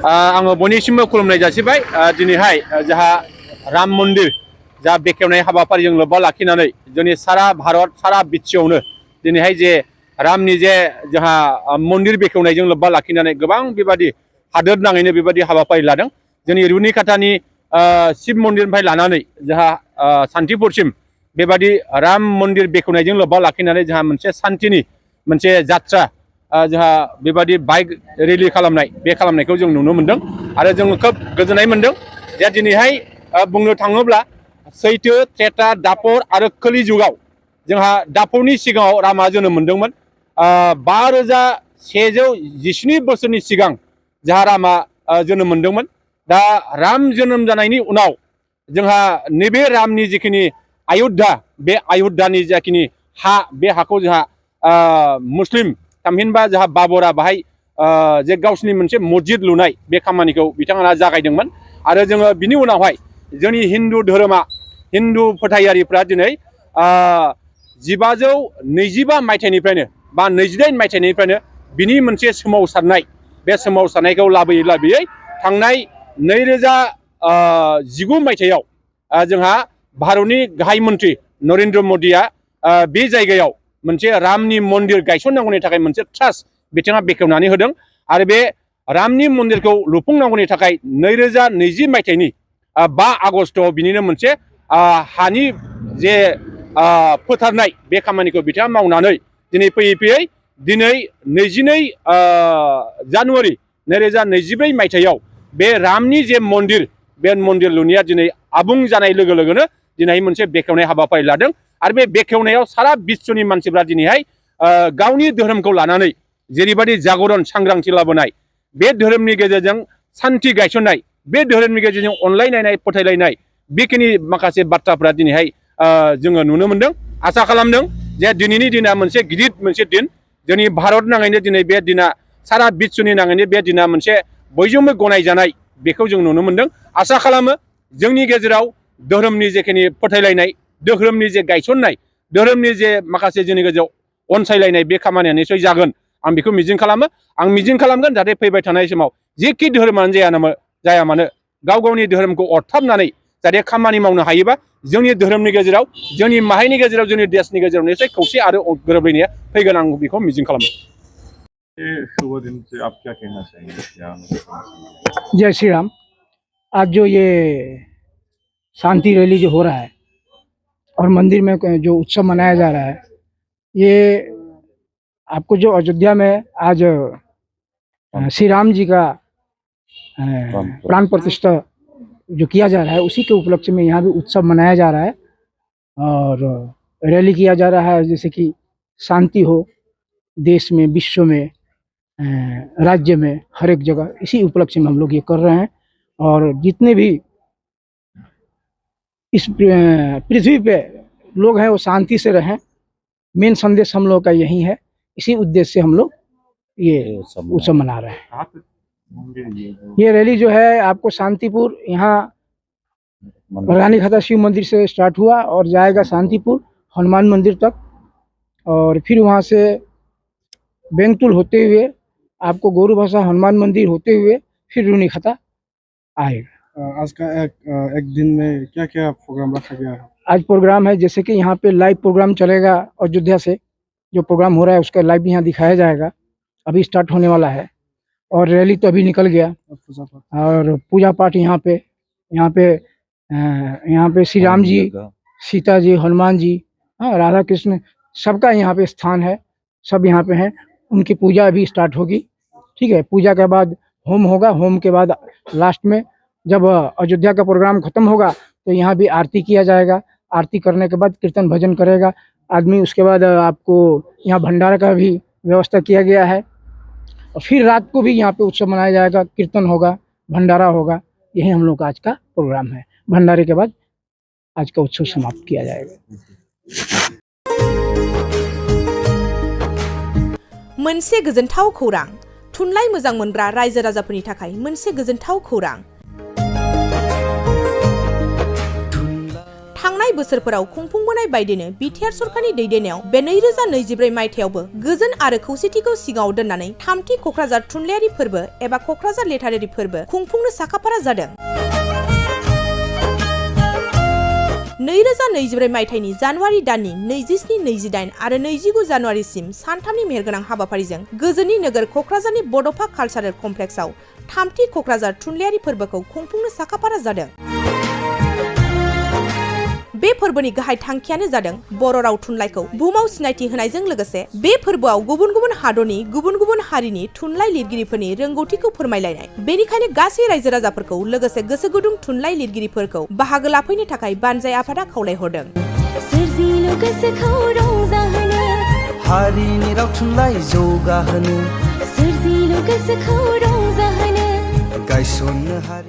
आङो बयनिसिमबो खुलुमनाय जासिबाय दिनैहाय जोंहा राम मन्दिर जा बेखेवनाय हाबाफारिजों लोब्बा लाखिनानै जोंनि सारा भारत सारा बिटिआवनो दिनैहाय जे रामनि जे जोंहा मन्दिर बेखेवनायजों लोब्बा लाखिनानै गोबां बेबादि हादोर नाङैनो बेबादि हाबाफारि लादों। जोंनि रुनिकाटानि शिब मन्दिरनिफ्राय लानानै जोंहा सान्तिपुरसिम बेबादि राम मन्दिर बेखेवनायजों लोब्बा लाखिनानै जोंहा मोनसे सान्तिनि मोनसे जात्रा जोंहा बेबादि बाइक रेलि खालामनाय बे खालामनायखौ जों नुनो मोनदों आरो जों खोब गोजोननाय मोनदों जे दिनैहाय बुंनो थाङोब्ला सैथो त्रेता दापर आरो कलि जुगाव जोंहा दापरनि सिगाङाव रामा जोनोम मोनदोंमोन 5117 बोसोरनि सिगां जोंहा रामा जोनोम मोनदोंमोन। दा राम जोनोम जानायनि उनाव जोंहा नैबे रामनि जिखिनि अयोध्या बे अयोध्यानि जाखिनि हा बे हाखौ जोंहा मुस्लिम थामहिनबा जोंहा बाबरा बाहाय जे गावसिनि मोनसे मस्जिद लुनाय बे खामानिखौ बिथांमोना जागायदोंमोन आरो जोङो बिनि उनावहाय जोंनि हिन्दु धोरोमा हिन्दु फोथायारिफ्रा दिनै 1525 मायथाइनिफ्रायनो बा 28 मायथाइनिफ्रायनो बिनि मोनसे सोमावसारनाय बे सोमावसारनायखौ लाबोयै थांनाय 2019 मायथाइयाव जोंहा भारतनि गाहाय मन्त्रि नरेन्द्र मदिया बे जायगायाव मोनसे रामनि मन्दिर गायसननांगौनि थाखाय मोनसे ट्रास्ट बिथाङा बेखेवनानै होदों आरो बे रामनि मन्दिरखौ लुफुंनांगौनि थाखाय 2020 मायथाइनि 5 आगस्टआव बिनिनो मोनसे हानि जे फोथारनाय बे खामानिखौ बिथाङा मावनानै दिनै फैयै दिनै 22 जानुवारि 2024 मायथाइयाव बे रामनि जे मन्दिर बे मन्दिर लुनाया दिनै आबुं जानाय लोगो लोगोनो दिनै मोनसे बेखेवनाय हाबाफारि लादों आरो बे बेखेवनायाव सारा बिश्वनि मानसिफ्रा दिनैहाय गावनि धोरोमखौ लानानै जेरैबायदि जागरण सांग्रांथि लाबोनाय बे धोरोमनि गेजेरजों सान्थि गायसननाय बे धोरोमनि गेजेरजों अनलायनाय फोथायलायनाय बेखिनि माखासे बाथ्राफ्रा दिनैहाय जोङो नुनो मोनदों। आसा खालामदों जे दिनैनि दिना मोनसे गिदिर मोनसे दिन जोंनि भारत नाङैनो दिनै बे दिना सारा बिश्वनि नाङैनो बे दिना मोनसे बयजोंबो गनायजानाय बेखौ जों नुनो मोनदों। आसा खालामो जोंनि गेजेराव धोरोमनि जेखिनि फोथायलायनाय धोरोमनि जे गायसननाय धोरोमनि जे माखासे जोंनि गेजेराव अनसायलायनाय बे खामानिया निसय जागोन आं बेखौ मिजिं खालामो। आं मिजिं खालामगोन जाहाथे फैबाय थानाय समाव जेखि धोरोमानो जाया मानो गाव गावनि धोरोमखौ अरथाबनानै जाहाथे खामानि मावनो हायोबा जोंनि धोरोमनि गेजेराव जोंनि माहारिनि गेजेराव जोंनि देशनि गेजेराव निसय खौसे आरो गोरोबलायनाया फैगोन आं बेखौ मिजिं खालामो। शुभ दिन से आप क्या कहना चाहेंगे? जय श्री राम। आज जो ये शांति रैली जो हो रहा है और मंदिर में जो उत्सव मनाया जा रहा है, ये आपको जो अयोध्या में आज श्री राम जी का प्राण प्रतिष्ठा जो किया जा रहा है उसी के उपलक्ष्य में यहाँ भी उत्सव मनाया जा रहा है और रैली किया जा रहा है जैसे कि शांति हो देश में, विश्व में, राज्य में, हर एक जगह। इसी उपलक्ष्य में हम लोग ये कर रहे हैं और जितने भी इस पृथ्वी पे लोग हैं वो शांति से रहें, मेन संदेश हम लोग का यही है। इसी उद्देश्य से हम लोग ये उत्सव मना रहे हैं। ये रैली जो है आपको शांतिपुर यहाँ रानीखाता शिव मंदिर से स्टार्ट हुआ और जाएगा शांतिपुर हनुमान मंदिर तक और फिर वहाँ से बेंगटुल होते हुए आपको गोरू भाषा हनुमान मंदिर होते हुए फिर रुनीखाता आएगा। आज का एक दिन में क्या क्या प्रोग्राम रखा गया है? आज प्रोग्राम है जैसे कि यहाँ पे लाइव प्रोग्राम चलेगा अयोध्या से जो प्रोग्राम हो रहा है उसका लाइव यहाँ दिखाया जाएगा, अभी स्टार्ट होने वाला है और रैली तो अभी निकल गया और पूजा पाठ यहाँ पे श्री राम जी, सीता जी, हनुमान जी, राधा कृष्ण सबका यहाँ पे स्थान है, सब यहाँ पे हैं। उनकी पूजा अभी स्टार्ट होगी, ठीक है। पूजा के बाद होम होगा, होम के बाद लास्ट में जब अयोध्या का प्रोग्राम खत्म होगा तो यहाँ भी आरती किया जाएगा। आरती करने के बाद कीर्तन भजन करेगा आदमी। उसके बाद आपको यहाँ भंडारा का भी व्यवस्था किया गया है और फिर रात को भी यहाँ पे उत्सव मनाया जाएगा, कीर्तन होगा, भंडारा होगा। यही हम लोग का आज का प्रोग्राम है। भंडारे के बाद आज का उत्सव समाप्त किया जाएगा। मोनसे गोजोनथाव खौरां, थुनलाइ मोजां मोनग्रा रायजो राजाफोरनि थाखाय मोनसे गोजोनथाव खौरां। थांनाय बोसोरफोराव खुंफुंबोनाय बायदिनो बिटिआर सरकारनि दैदेननायाव बे 2024 मायथाइयावबो गोजोन आरो खौसेथिखौ सिगाङाव दोननानै थामथि क'क्राझार थुनलाइयारि फोरबो एबा क'क्राझार लिटारेरि फोरबो खुंफुंनो साखाफारा जादों। 2024 मायथाइनि जानुवारि दाननि 27, 28 आरो 29 जानुवारिसिम सानथामनि मेहेरगोनां हाबाफारिजों गोजोननि नोगोर क'क्राझारनि बड'फा कालचारेल कमप्लेक्सआव थामथि क'क्राझार थुनलाइयारि फोरबोखौ खुंफुंनो साखाफारा जादों। बे फोरबोनि गाहाय थांखियानो जादों बर' राव थुनलाइखौ बुहुमाव सिनायथि होनायजों लोगोसे बे फोरबोआव गुबुन गुबुन हादरनि गुबुन गुबुन हारिनि थुनलाइ लिरगिरिफोरनि रोंगौथिखौ फोरमायलायनाय। बेनिखायनो गासै रायजो राजाफोरखौ लोगोसे गोसो गुदुं थुनलाइ लिरगिरिफोरखौ बाहागो लाफैनो थाखाय बानजाय आफादा खावलायहरदों। सोरजिलु गोसोखौ रंजाहोनो हारिनि राव थुनलाइ जौगाहोनो सोरजिलु गोसोखौ रंजाहोनो गायसननो हारि